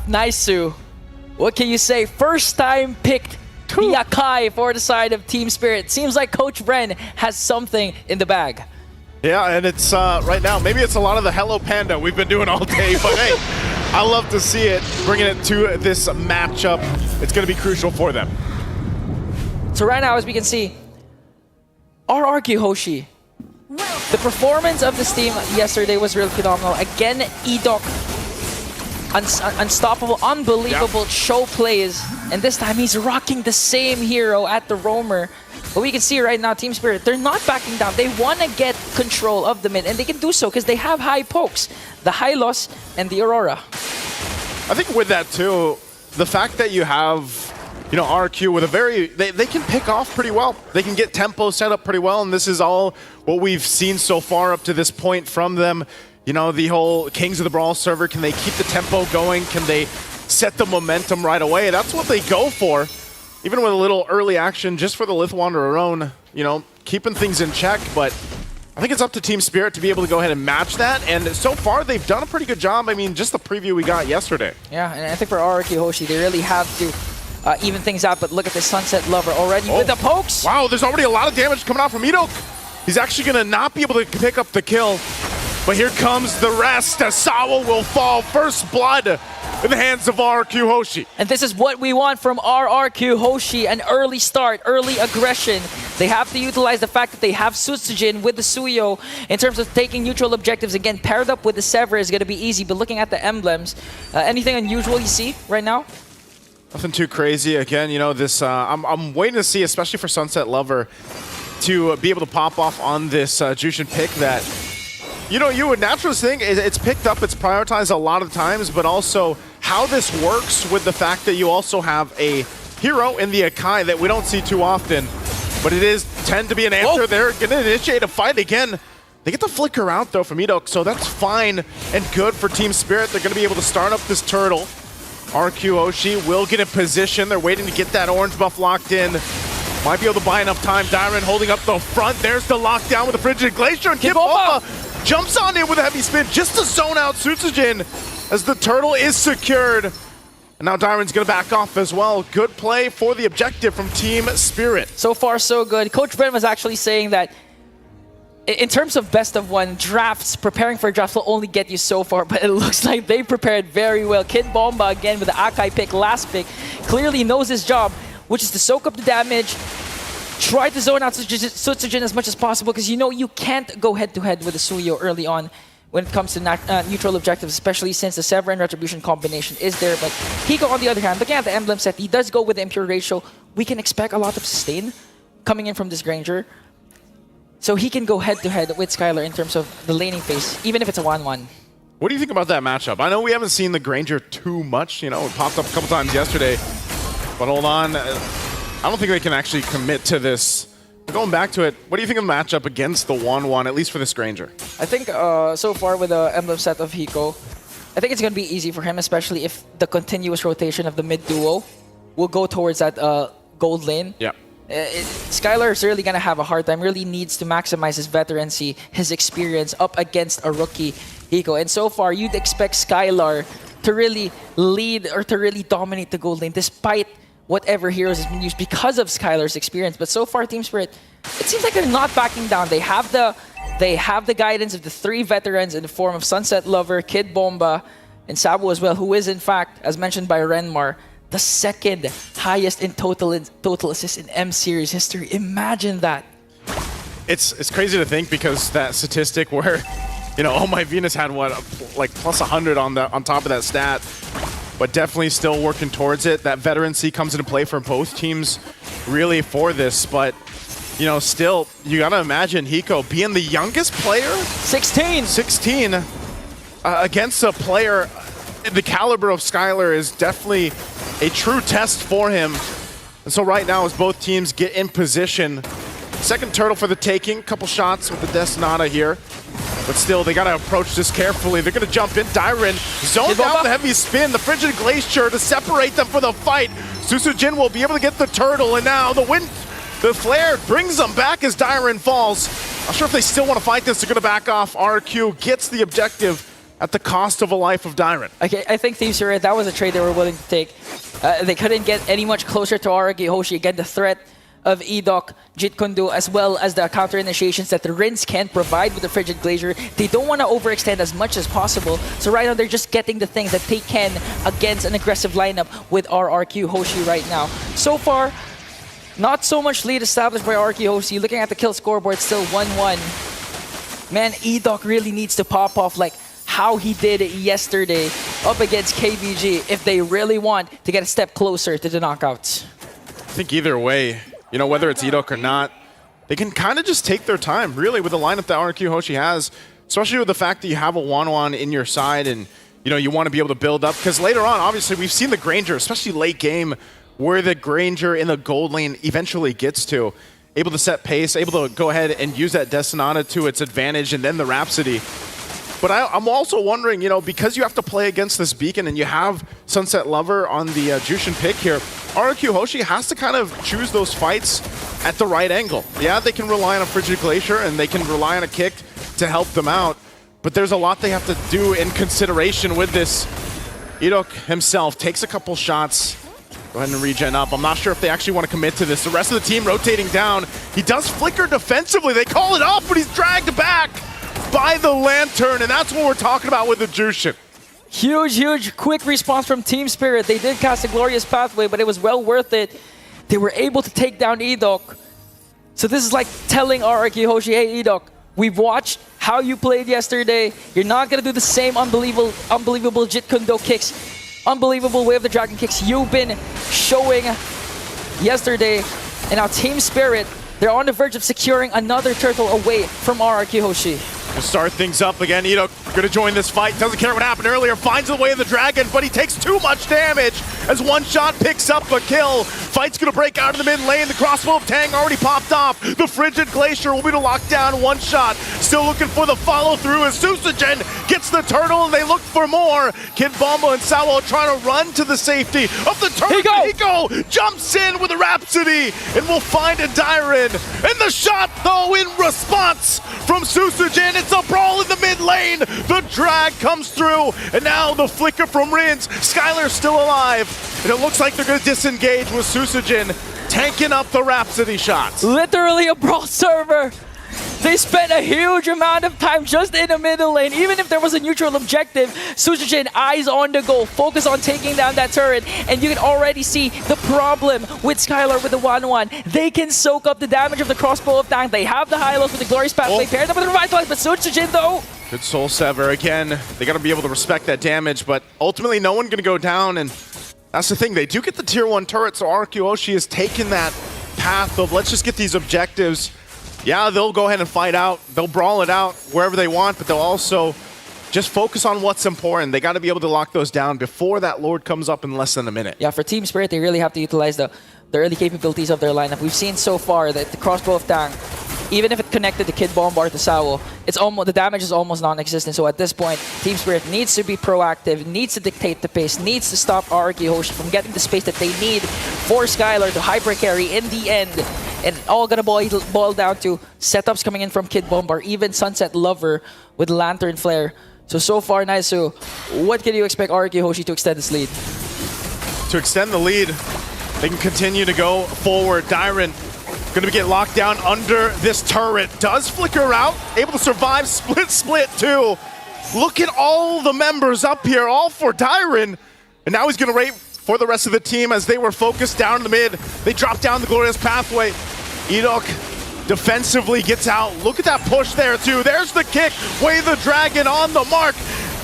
Nice, Sue. What can you say? First time picked the Akai for the side of Team Spirit. Seems like Coach Bren has something in the bag. Yeah, and it's right now, maybe it's a lot of the Hello Panda we've been doing all day, but hey, I love to see it, bringing it to this matchup. It's going to be crucial for them. So right now, as we can see, RRQ Hoshi. The performance of this team yesterday was really phenomenal. Again, Edok, unstoppable, unbelievable show plays. And this time, he's rocking the same hero at the roamer. But we can see right now, Team Spirit, they're not backing down. They want to get control of the mid, and they can do so because they have high pokes, the Hylos and the Aurora. I think with that too, the fact that you have, you know, RRQ with a very, they can pick off pretty well. They can get tempo set up pretty well, and this is all what we've seen so far up to this point from them. You know, the whole Kings of the Brawl server, can they keep the tempo going? Can they set the momentum right away? That's what they go for. Even with a little early action, just for the Lith Wanderer own, you know, keeping things in check. But I think it's up to Team Spirit to be able to go ahead and match that. And so far, they've done a pretty good job. I mean, just the preview we got yesterday. Yeah, and I think for RRQ Hoshi, they really have to even things out. But look at the Sunset Lover already with the pokes. Wow, there's already a lot of damage coming out from Edok. He's actually going to not be able to pick up the kill. But here comes the rest. Sawa will fall. First blood in the hands of RRQ Hoshi. And this is what we want from RRQ Hoshi, an early start, early aggression. They have to utilize the fact that they have Sutsujin with the Suyo in terms of taking neutral objectives. Again, paired up with the Sever is going to be easy, but looking at the emblems, anything unusual you see right now? Nothing too crazy. Again, you know, this I'm waiting to see, especially for Sunset Lover, to be able to pop off on this Jushin pick that, you know, you would naturally think it's picked up, it's prioritized a lot of times, but also how this works with the fact that you also have a hero in the Akai that we don't see too often, but it is tend to be an answer. They're going to initiate a fight again. They get the flicker out though from Edok, so that's fine and good for Team Spirit. They're going to be able to start up this turtle. RRQ Hoshi will get in position. They're waiting to get that orange buff locked in. Might be able to buy enough time. Dyron holding up the front. There's the lockdown with the Frigid Glacier, and Kid Bomba jumps on in with a heavy spin just to zone out Sutsujin as the turtle is secured. And now Dyron's going to back off as well. Good play for the objective from Team Spirit. So far, so good. Coach Bren was actually saying that in terms of best of one, drafts, preparing for drafts will only get you so far, but it looks like they prepared very well. Kid Bomba again with the Akai pick, last pick, clearly knows his job, which is to soak up the damage, try to zone out Sutsujin as much as possible, because you know you can't go head-to-head with the Suyo early on when it comes to neutral objectives, especially since the Sever and Retribution combination is there. But Hiko, on the other hand, looking at the emblem set, he does go with the Impure ratio. We can expect a lot of sustain coming in from this Granger. So he can go head-to-head with Skylar in terms of the laning phase, even if it's a 1-1. What do you think about that matchup? I know we haven't seen the Granger too much. You know, it popped up a couple times yesterday. But hold on. I don't think they can actually commit to this. Going back to it, what do you think of the matchup against the 1-1, at least for this Granger? I think so far with the emblem set of Hiko, I think it's going to be easy for him, especially if the continuous rotation of the mid duo will go towards that gold lane. Yeah. Skylar is really going to have a hard time, really needs to maximize his veterancy, his experience up against a rookie Hiko. And so far, you'd expect Skylar to really lead or to really dominate the gold lane despite whatever heroes has been used because of Skylar's experience. But so far, Team Spirit, it seems like they're not backing down. They have the guidance of the 3 veterans in the form of Sunset Lover, Kid Bomba, and Sabu as well, who is in fact, as mentioned by Renmar, the second highest in total assists in M Series history. Imagine that. It's crazy to think, because that statistic where, you know, Oh My Venus had what, like plus 100 on top of that stat, but definitely still working towards it. That veterancy comes into play for both teams really for this, but you know, still, you gotta imagine Hiko being the youngest player, 16 against a player the caliber of Skylar is definitely a true test for him. And so right now, as both teams get in position, second turtle for the taking, couple shots with the Destinata here. But still, they gotta approach this carefully. They're gonna jump in. Dyron zoned out the heavy spin, the Frigid Glacier to separate them for the fight. Sutsujin will be able to get the turtle, and now the flare brings them back as Dyron falls. Not sure if they still want to fight this. They're gonna back off. RRQ gets the objective. at the cost of a life of Dyron. Okay, I think Team Spirit, that was a trade they were willing to take. They couldn't get any much closer to RRQ HOSHI. Again, the threat of Edok, Jeet Kune Do, as well as the counter initiations that the Rinse can provide with the Frigid Glacier. They don't want to overextend as much as possible. So right now, they're just getting the things that they can against an aggressive lineup with RRQ HOSHI right now. So far, not so much lead established by RRQ HOSHI. Looking at the kill scoreboard, still 1-1. Man, Edok really needs to pop off like how he did yesterday up against KBG if they really want to get a step closer to the knockouts. I think either way, you know, whether it's Edok or not, they can kind of just take their time, really, with the lineup that RRQ HOSHI has, especially with the fact that you have a Wanwan in your side and, you know, you want to be able to build up. Because later on, obviously, we've seen the Granger, especially late game, where the Granger in the gold lane eventually gets to. Able to set pace, able to go ahead and use that Destinata to its advantage, and then the Rhapsody. But I'm also wondering, you know, because you have to play against this Beacon and you have Sunset Lover on the Jushin pick here, RRQ HOSHI has to kind of choose those fights at the right angle. Yeah, they can rely on a Frigid Glacier and they can rely on a kick to help them out, but there's a lot they have to do in consideration with this. Edok himself takes a couple shots. Go ahead and regen up. I'm not sure if they actually want to commit to this. The rest of the team rotating down. He does flicker defensively. They call it off, but he's dragged back by the Lantern, and that's what we're talking about with the Jushin. Huge, quick response from Team Spirit. They did cast a glorious pathway, but it was well worth it. They were able to take down Edok. So this is like telling RRQ HOSHI, hey Edok, we've watched how you played yesterday. You're not going to do the same unbelievable Jeet Kune Do kicks, unbelievable Way of the Dragon kicks you've been showing yesterday. And now Team Spirit, they're on the verge of securing another turtle away from RRQ HOSHI. We'll start things up again. Edok gonna join this fight. Doesn't care what happened earlier. Finds the Way of the Dragon, but he takes too much damage as one shot picks up a kill. Fight's gonna break out of the mid lane. The crossbow of Tang already popped off. The Frigid Glacier will be to lock down one shot. Still looking for the follow through as Susagen gets the turtle and they look for more. Kid Bomba and Sawo trying to run to the safety of the turtle. Hiko jumps in with a Rhapsody and will find a Dyron. And the shot though in response from Susagen. It's a brawl in the mid lane. The drag comes through, and now the flicker from Rins. Skylar's still alive, and it looks like they're going to disengage with Susagen tanking up the Rhapsody shots. Literally a brawl server. They spent a huge amount of time just in the middle lane. Even if there was a neutral objective, Susagen eyes on the goal, focus on taking down that turret, and you can already see the problem with Skylar with the 1-1. They can soak up the damage of the crossbow of Tang. They have the high-lows with the Glorious Pathway paired up with the Revitalize, but Susagen though... Good Soul Sever again. They got to be able to respect that damage, but ultimately no one going to go down, and that's the thing. They do get the tier 1 turret, so RRQ HOSHI has taken that path of let's just get these objectives. Yeah, they'll go ahead and fight out. They'll brawl it out wherever they want, but they'll also just focus on what's important. They got to be able to lock those down before that Lord comes up in less than a minute. Yeah, for Team Spirit, they really have to utilize the early capabilities of their lineup. We've seen so far that the crossbow of Tang, even if it connected to Kid Bomba or to Sawo, the damage is almost non-existent. So at this point, Team Spirit needs to be proactive, needs to dictate the pace, needs to stop RRQ HOSHI from getting the space that they need for Skylar to hyper carry in the end. And all gonna boil down to setups coming in from Kid Bomba or even Sunset Lover with Lantern Flare. So far, Naisu, what can you expect RRQ HOSHI to extend this lead? To extend the lead, they can continue to go forward. Dyron going to get locked down under this turret. Does flicker out, able to survive split too. Look at all the members up here, all for Dyron. And now he's going to wait for the rest of the team as they were focused down in the mid. They drop down the Glorious Pathway. Edok defensively gets out. Look at that push there too. There's the kick. Way the Dragon on the mark.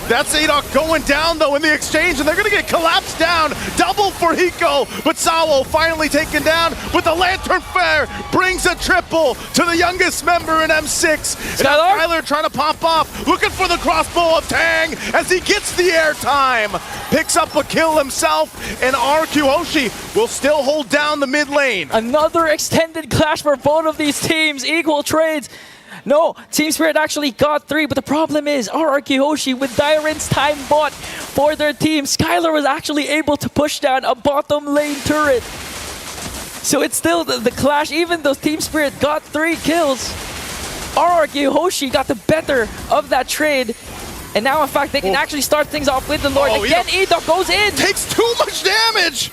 That's Edok going down though in the exchange, and they're gonna get collapsed down. Double for Hiko, but Sawo finally taken down with the Lantern Flare brings a triple to the youngest member in M6. Skylar trying to pop off, looking for the crossbow of Tang as he gets the airtime. Picks up a kill himself, and RRQ HOSHI will still hold down the mid lane. Another extended clash for both of these teams, equal trades. No, Team Spirit actually got 3, but the problem is RRQ HOSHI with Dyron's time bought for their team. Skylar was actually able to push down a bottom lane turret. So it's still the clash, even though Team Spirit got 3 kills. RRQ HOSHI got the better of that trade. And now, in fact, they can actually start things off with the Lord. Again, Edok goes in. Takes too much damage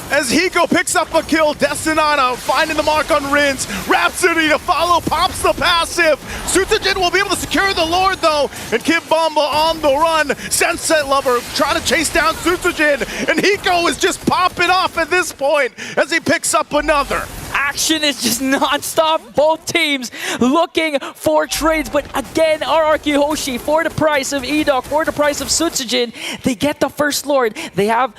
as Hiko picks up a kill. Destinata finding the mark on Rins. Rhapsody to follow, pops the passive. Sutsujin will be able to secure the Lord, though. And Kid Bomba on the run. Sunset Lover trying to chase down Sutsujin. And Hiko is just popping off at this point as he picks up another. Action is just non-stop. Both teams looking for trades. But again, RRQ Hoshi, for the price of Edok, for the price of Sutsujin, they get the first Lord. They have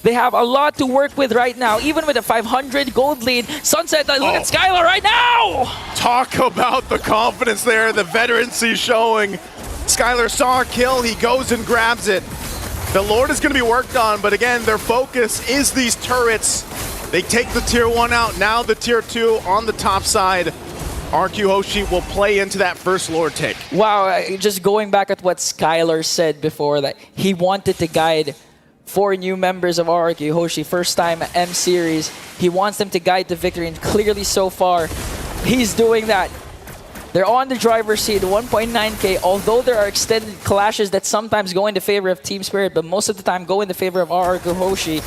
a lot to work with right now. Even with a 500 gold lead, Sunset, look at Skylar right now! Talk about the confidence there, the veterancy showing. Skylar saw a kill, he goes and grabs it. The Lord is going to be worked on, but again, their focus is these turrets. They take the tier 1 out, now the tier 2 on the top side. RRQ Hoshi will play into that first Lord take. Wow, just going back at what Skylar said before, that he wanted to guide 4 new members of RRQ Hoshi, first time M Series. He wants them to guide the victory, and clearly so far, he's doing that. They're on the driver's seat, 1.9k, although there are extended clashes that sometimes go in the favor of Team Spirit, but most of the time go in the favor of RRQ Hoshi.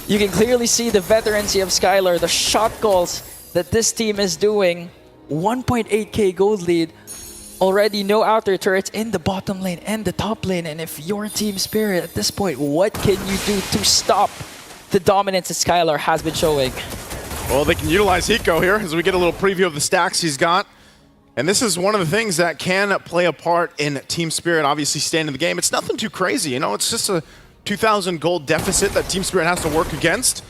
You can clearly see the veterancy of Skylar, the shot calls that this team is doing. 1.8k gold lead. Already no outer turrets in the bottom lane and the top lane. And if you're Team Spirit at this point, what can you do to stop the dominance that Skylar has been showing? Well, they can utilize Hiko here as we get a little preview of the stacks he's got. And this is one of the things that can play a part in Team Spirit obviously staying in the game. It's nothing too crazy, you know, it's just a 2,000 gold deficit that Team Spirit has to work against.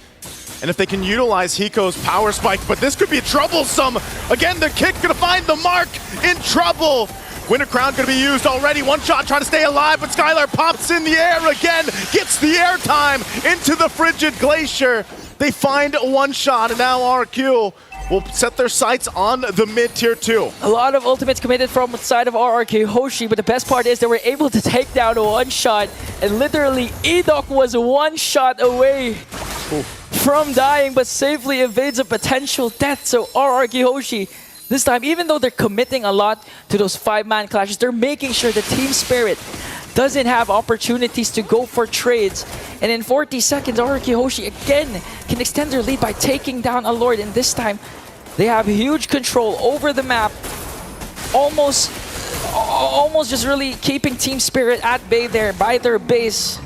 And if they can utilize Hiko's power spike, but this could be troublesome. Again, the kick gonna find the mark, in trouble. Winter Crown gonna be used already. One shot trying to stay alive, but Skylar pops in the air again, gets the airtime into the Frigid Glacier. They find one shot, and now RRQ will set their sights on the mid-tier 2. A lot of ultimates committed from the side of RRQ Hoshi, but the best part is they were able to take down one shot, and literally Edok was one shot away from dying, but safely evades a potential death. So RRQ Hoshi, this time, even though they're committing a lot to those 5-man clashes, they're making sure the Team Spirit doesn't have opportunities to go for trades. And in 40 seconds, RRQ Hoshi again can extend their lead by taking down a Lord. And this time, they have huge control over the map. Almost just really keeping Team Spirit at bay there by their base.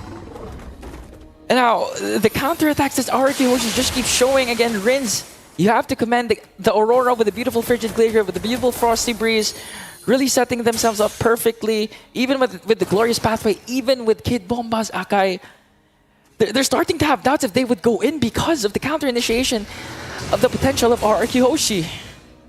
And now, the counterattacks that RRQ Hoshi just keep showing again. Rins, you have to commend the Aurora with the beautiful Frigid Glacier, with the beautiful Frosty Breeze, really setting themselves up perfectly, even with the Glorious Pathway, even with Kid Bomba's Akai. They're starting to have doubts if they would go in because of the counter-initiation of the potential of RRQ Hoshi.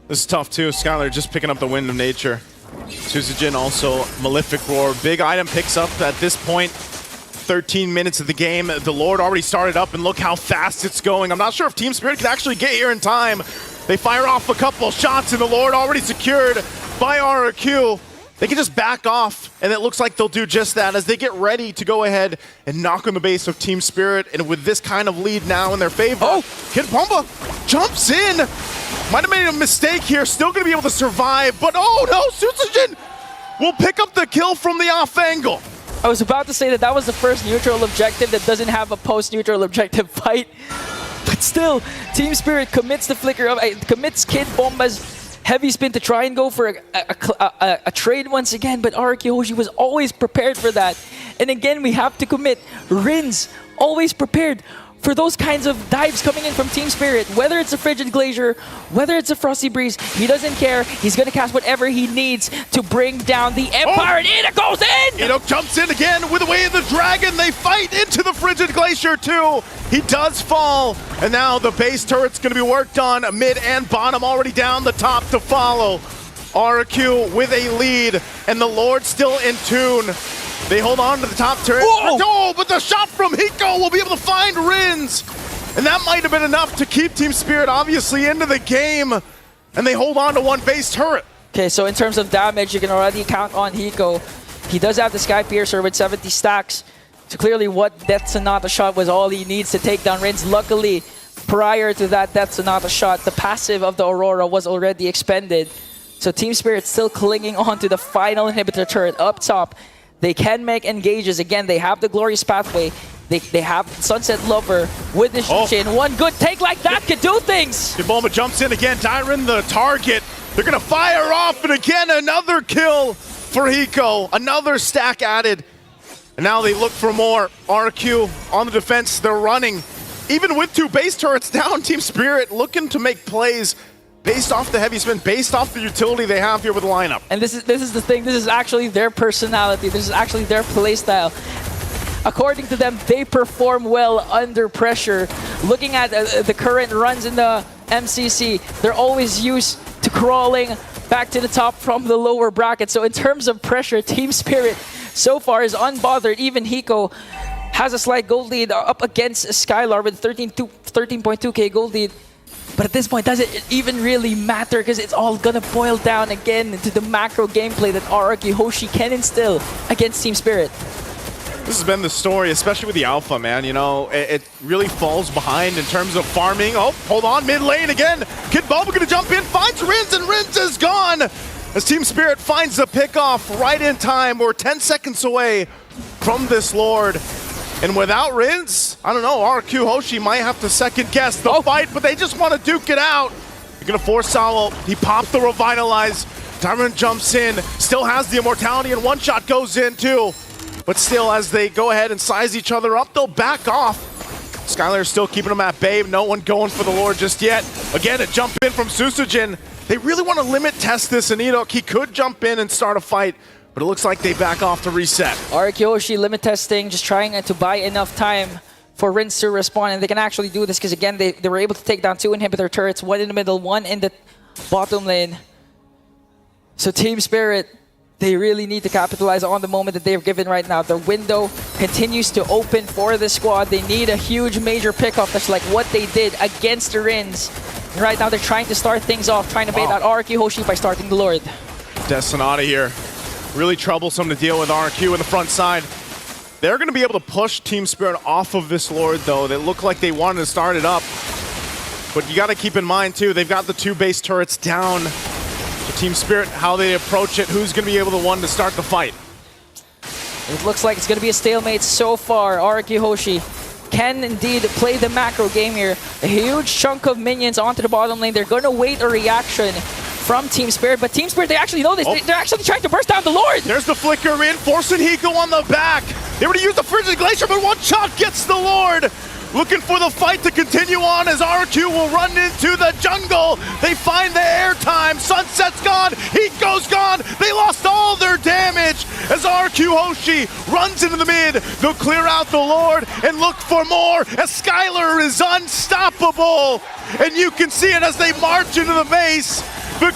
This is tough too. Skylar just picking up the Wind of Nature. Sutsujin also Malefic Roar. Big item picks up at this point. 13 minutes of the game. The Lord already started up, and look how fast it's going. I'm not sure if Team Spirit can actually get here in time. They fire off a couple shots, and the Lord already secured by RRQ. They can just back off, and it looks like they'll do just that as they get ready to go ahead and knock on the base of Team Spirit. And with this kind of lead now in their favor, Kid Bomba jumps in. Might have made a mistake here, still gonna be able to survive, but oh no, Sutsujin will pick up the kill from the off angle. I was about to say that was the first neutral objective that doesn't have a post-neutral objective fight. But still, Team Spirit commits the flicker of, commits Kid Bomba's heavy spin to try and go for a trade once again, but RRQ Hoshi was always prepared for that. And again, we have to commit. Rins, always prepared for those kinds of dives coming in from Team Spirit. Whether it's a Frigid Glacier, whether it's a Frosty Breeze, he doesn't care. He's going to cast whatever he needs to bring down the Empire, and Edok goes in! Edok jumps in again with the Way of the Dragon. They fight into the Frigid Glacier too. He does fall, and now the base turret's going to be worked on. Mid and bottom already down, the top to follow. RRQ with a lead, and the Lord still in tune. They hold on to the top turret. Oh, but the shot from Hiko will be able to find Rins. And that might have been enough to keep Team Spirit obviously into the game. And they hold on to one base turret. Okay, so in terms of damage, you can already count on Hiko. He does have the Sky Piercer with 70 stacks. So clearly what Death Sonata shot was all he needs to take down Rins. Luckily, prior to that Death Sonata shot, the passive of the Aurora was already expended. So Team Spirit still clinging on to the final inhibitor turret up top. They can make engages. Again, they have the Glorious Pathway. They have Sunset Lover with the Jushin. One good take like that could do things. Kid Bomba jumps in again. Tyron the target. They're going to fire off, and again, another kill for Hiko. Another stack added. And now they look for more. RRQ on the defense. They're running. Even with 2 base turrets down, Team Spirit looking to make plays based off the heavy spin, based off the utility they have here with the lineup. And this is the thing. This is actually their personality. This is actually their playstyle. According to them, they perform well under pressure. Looking at the current runs in the MCC, they're always used to crawling back to the top from the lower bracket. So in terms of pressure, Team Spirit so far is unbothered. Even Hiko has a slight gold lead up against Skylar with 13.2k gold lead. But at this point, does it even really matter? Because it's all gonna boil down again to the macro gameplay that RRQ HOSHI can instill against Team Spirit. This has been the story, especially with the Alpha, man. You know, it really falls behind in terms of farming. Oh, hold on, mid lane again. Kid Bomba gonna jump in, finds Rins, and Rins is gone. As Team Spirit finds the pickoff right in time. We're 10 seconds away from this Lord. And without Rins, I don't know, RRQ HOSHI might have to second guess the fight, but they just want to duke it out. They're gonna force Salo. He popped the Revitalize. Tyron jumps in, still has the Immortality, and one shot goes in too. But still, as they go ahead and size each other up, they'll back off. Skylar's still keeping them at bay. No one going for the Lord just yet. Again, a jump in from Susujin. They really want to limit test this, and he could jump in and start a fight, but it looks like they back off to reset. RRQ HOSHI limit testing, just trying to buy enough time for Rins to respond, and they can actually do this because, again, they were able to take down 2 inhibitor turrets, 1 in the middle, 1 in the bottom lane. So Team Spirit, they really need to capitalize on the moment that they've given right now. The window continues to open for the squad. They need a huge major pickoff. That's like what they did against the Rins. And right now they're trying to start things off, trying to bait out RRQ HOSHI by starting the Lord. Destinata here. Really troublesome to deal with RRQ in the front side. They're going to be able to push Team Spirit off of this Lord, though. They look like they wanted to start it up. But you got to keep in mind, too, they've got the 2 base turrets down. Team Spirit, how they approach it, who's going to be able to start the fight? It looks like it's going to be a stalemate so far. RRQ HOSHI can indeed play the macro game here. A huge chunk of minions onto the bottom lane. They're going to wait a reaction from Team Spirit, but Team Spirit, they actually know this. They're actually trying to burst down the Lord. There's the flicker in, forcing Hiko on the back. They were to use the Frigid Glacier, but one shot gets the Lord. Looking for the fight to continue on as RRQ will run into the jungle. They find the airtime. Sunset's gone. Hiko's gone. They lost all their damage as RRQ HOSHI runs into the mid. They'll clear out the Lord and look for more as Skylar is unstoppable. And you can see it as they march into the base. The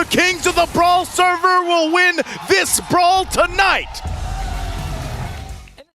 kings of the Brawl server will win this brawl tonight.